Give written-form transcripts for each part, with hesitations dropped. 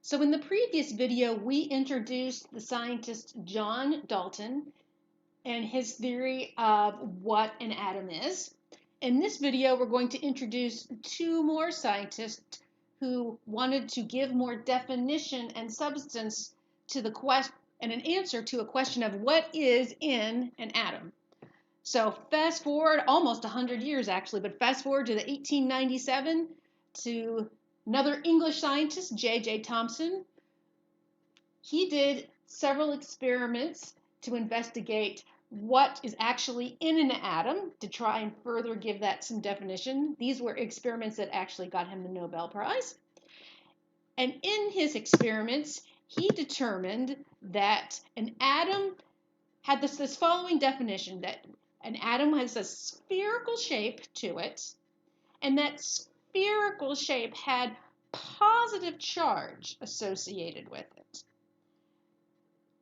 So in the previous video, we introduced the scientist John Dalton and his theory of what an atom is. In this video, we're going to introduce two more scientists who wanted to give more definition and substance to the question and an answer to a question of what is in an atom. So fast forward almost 100 years actually, but fast forward to the 1897 to another English scientist, J.J. Thompson. He did several experiments to investigate what is actually in an atom to try and further give that some definition. These were experiments that actually got him the Nobel Prize. And in his experiments, he determined that an atom had this following definition, that an atom has a spherical shape to it, and that spherical shape had positive charge associated with it.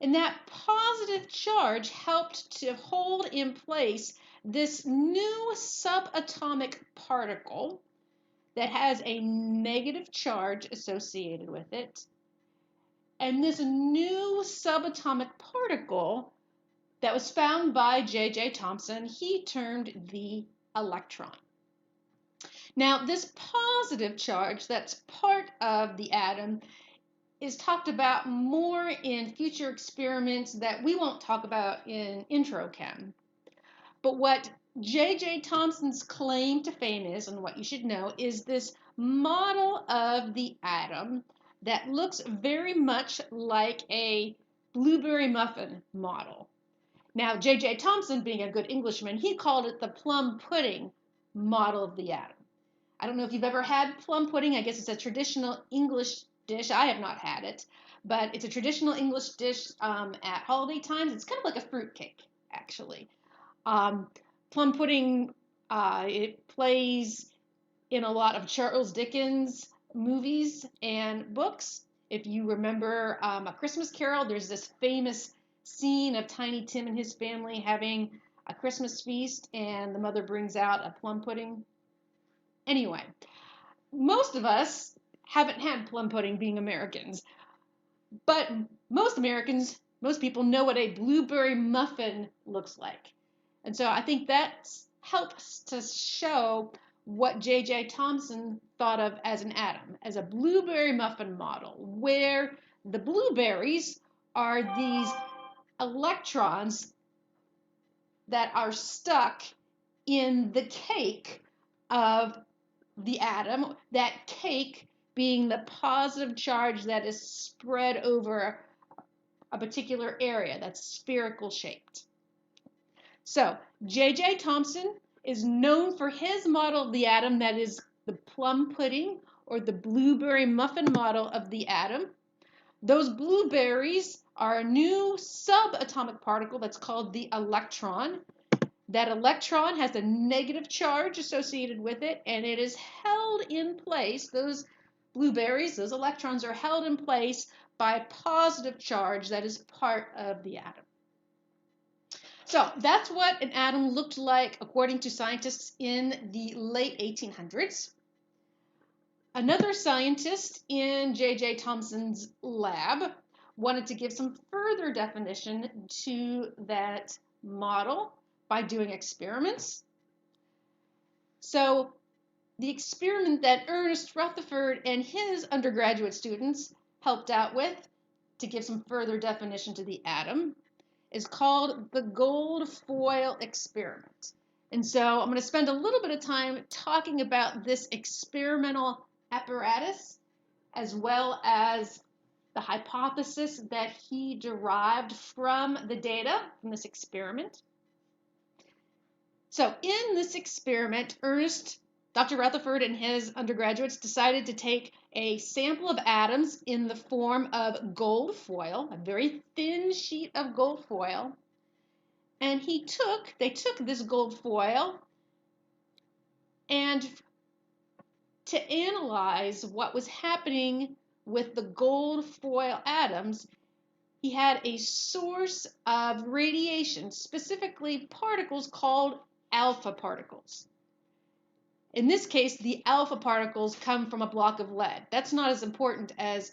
And that positive charge helped to hold in place this new subatomic particle that has a negative charge associated with it. And this new subatomic particle that was found by J.J. Thompson, he termed the electron. Now, this positive charge that's part of the atom is talked about more in future experiments that we won't talk about in intro chem. But what J.J. Thompson's claim to fame is, and what you should know, is this model of the atom that looks very much like a blueberry muffin model. Now, J.J. Thompson, being a good Englishman, he called it the plum pudding model of the atom. I don't know if you've ever had plum pudding. I guess it's a traditional English dish. I have not had it, but it's a traditional English dish at holiday times. It's kind of like a fruit cake, actually. Plum pudding, it plays in a lot of Charles Dickens movies and books. If you remember A Christmas Carol, there's this famous scene of Tiny Tim and his family having a Christmas feast, and the mother brings out a plum pudding. Anyway, most of us haven't had plum pudding being Americans, but most people know what a blueberry muffin looks like. And so I think that helps to show what J.J. Thompson thought of as an atom, as a blueberry muffin model, where the blueberries are these electrons that are stuck in the cake of the atom, that cake being the positive charge that is spread over a particular area that's spherical shaped. So J.J. Thompson is known for his model of the atom, that is the plum pudding or the blueberry muffin model of the atom. Those blueberries are a new subatomic particle that's called the electron. That electron has a negative charge associated with it, and it is held in place. Those blueberries, those electrons are held in place by a positive charge that is part of the atom. So that's what an atom looked like according to scientists in the late 1800s. Another scientist in J.J. Thompson's lab wanted to give some further definition to that model by doing experiments. So the experiment that Ernest Rutherford and his undergraduate students helped out with to give some further definition to the atom is called the gold foil experiment. And so I'm going to spend a little bit of time talking about this experimental apparatus, as well as the hypothesis that he derived from the data from this experiment. So in this experiment, Dr. Rutherford and his undergraduates decided to take a sample of atoms in the form of gold foil, a very thin sheet of gold foil, and they took this gold foil, and to analyze what was happening with the gold foil atoms, he had a source of radiation, specifically particles called alpha particles. In this case, the alpha particles come from a block of lead. That's not as important as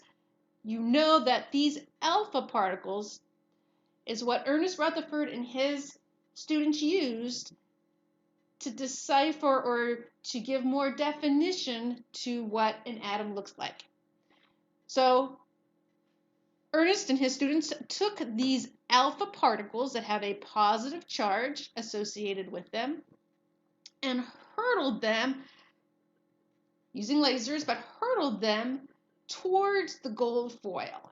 you know that these alpha particles is what Ernest Rutherford and his students used to decipher or to give more definition to what an atom looks like. So Ernest and his students took these alpha particles that have a positive charge associated with them and hurtled them using lasers, but hurtled them towards the gold foil.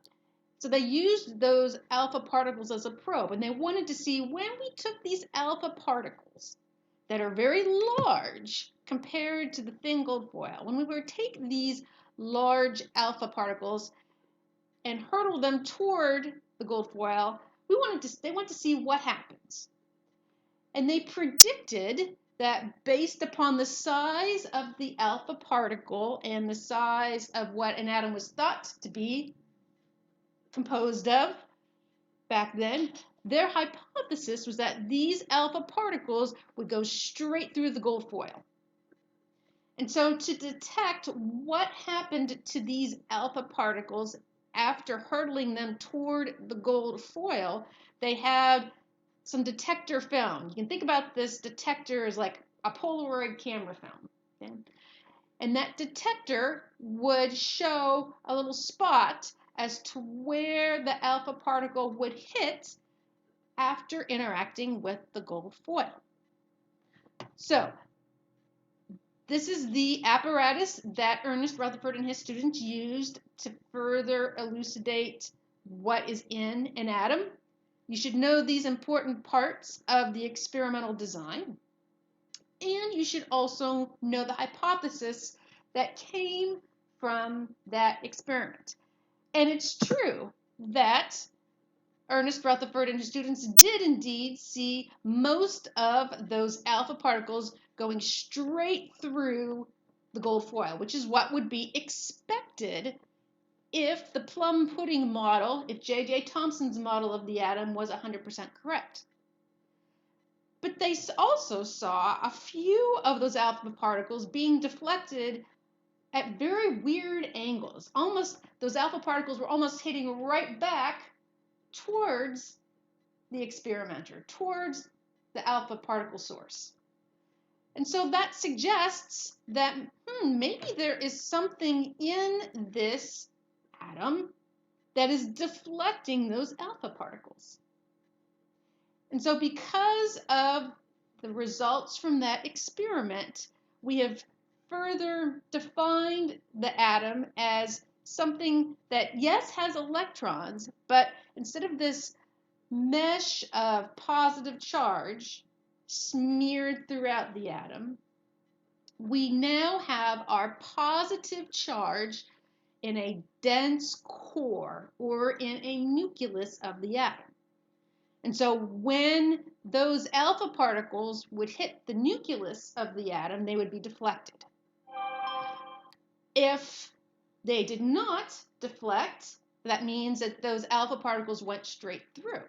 So they used those alpha particles as a probe, and they wanted to see when we took these alpha particles that are very large compared to the thin gold foil, when we were to take these large alpha particles and hurtle them toward the gold foil, they wanted to see what happens. And they predicted that based upon the size of the alpha particle and the size of what an atom was thought to be composed of back then, their hypothesis was that these alpha particles would go straight through the gold foil. And so to detect what happened to these alpha particles after hurtling them toward the gold foil, they had some detector film. You can think about this detector as like a Polaroid camera film. Okay? And that detector would show a little spot as to where the alpha particle would hit after interacting with the gold foil. So this is the apparatus that Ernest Rutherford and his students used to further elucidate what is in an atom. You should know these important parts of the experimental design. And you should also know the hypothesis that came from that experiment. And it's true that Ernest Rutherford and his students did indeed see most of those alpha particles going straight through the gold foil, which is what would be expected if the Plum pudding model, if J.J. Thompson's model of the atom was 100% correct. But they also saw a few of those alpha particles being deflected at very weird angles. Those alpha particles were almost hitting right back towards the experimenter, towards the alpha particle source. And so that suggests that maybe there is something in this atom that is deflecting those alpha particles. And so because of the results from that experiment, we have further defined the atom as something that, yes, has electrons, but instead of this mesh of positive charge smeared throughout the atom, we now have our positive charge in a dense core or in a nucleus of the atom. And so when those alpha particles would hit the nucleus of the atom, they would be deflected. If they did not deflect, that means that those alpha particles went straight through.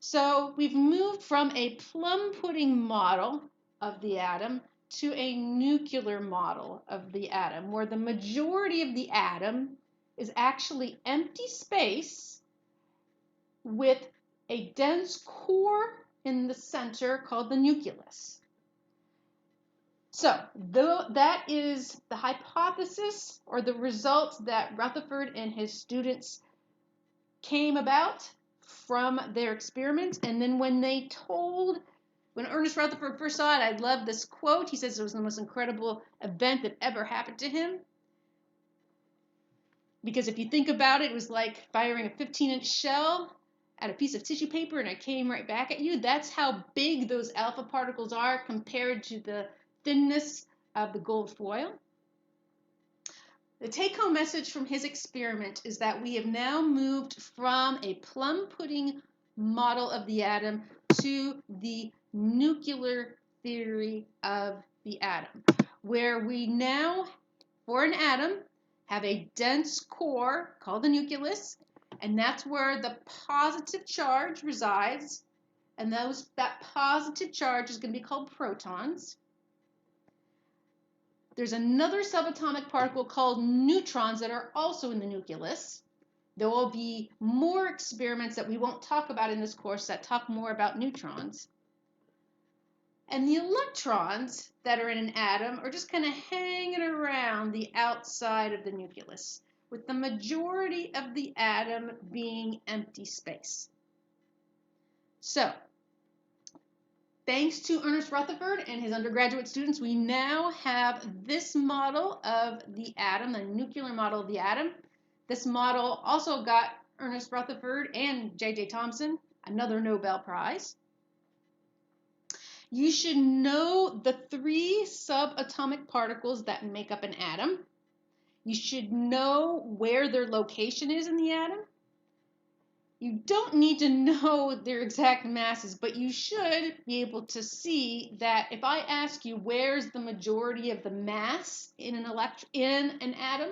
So we've moved from a plum pudding model of the atom to a nuclear model of the atom, where the majority of the atom is actually empty space with a dense core in the center called the nucleus. So that is the hypothesis or the results that Rutherford and his students came about from their experiment. And then when Ernest Rutherford first saw it, I love this quote. He says it was the most incredible event that ever happened to him. Because if you think about it, it was like firing a 15-inch shell at a piece of tissue paper and it came right back at you. That's how big those alpha particles are compared to the thinness of the gold foil. The take-home message from his experiment is that we have now moved from a plum pudding model of the atom to the nuclear theory of the atom, where we now, for an atom, have a dense core called the nucleus, and that's where the positive charge resides, and that positive charge is going to be called protons. there's another subatomic particle called neutrons that are also in the nucleus. There will be more experiments that we won't talk about in this course that talk more about neutrons. And the electrons that are in an atom are just kind of hanging around the outside of the nucleus, with the majority of the atom being empty space. So, thanks to Ernest Rutherford and his undergraduate students, we now have this model of the atom, the nuclear model of the atom. This model also got Ernest Rutherford and J.J. Thompson another Nobel Prize. You should know the 3 subatomic particles that make up an atom. You should know where their location is in the atom. You don't need to know their exact masses, but you should be able to see that if I ask you where's the majority of the mass in an atom,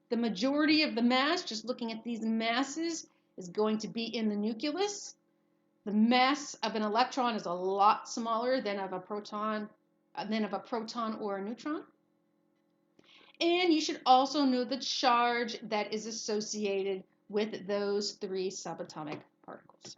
the majority of the mass, just looking at these masses, is going to be in the nucleus. The mass of an electron is a lot smaller than of a proton or a neutron. And you should also know the charge that is associated with those 3 subatomic particles.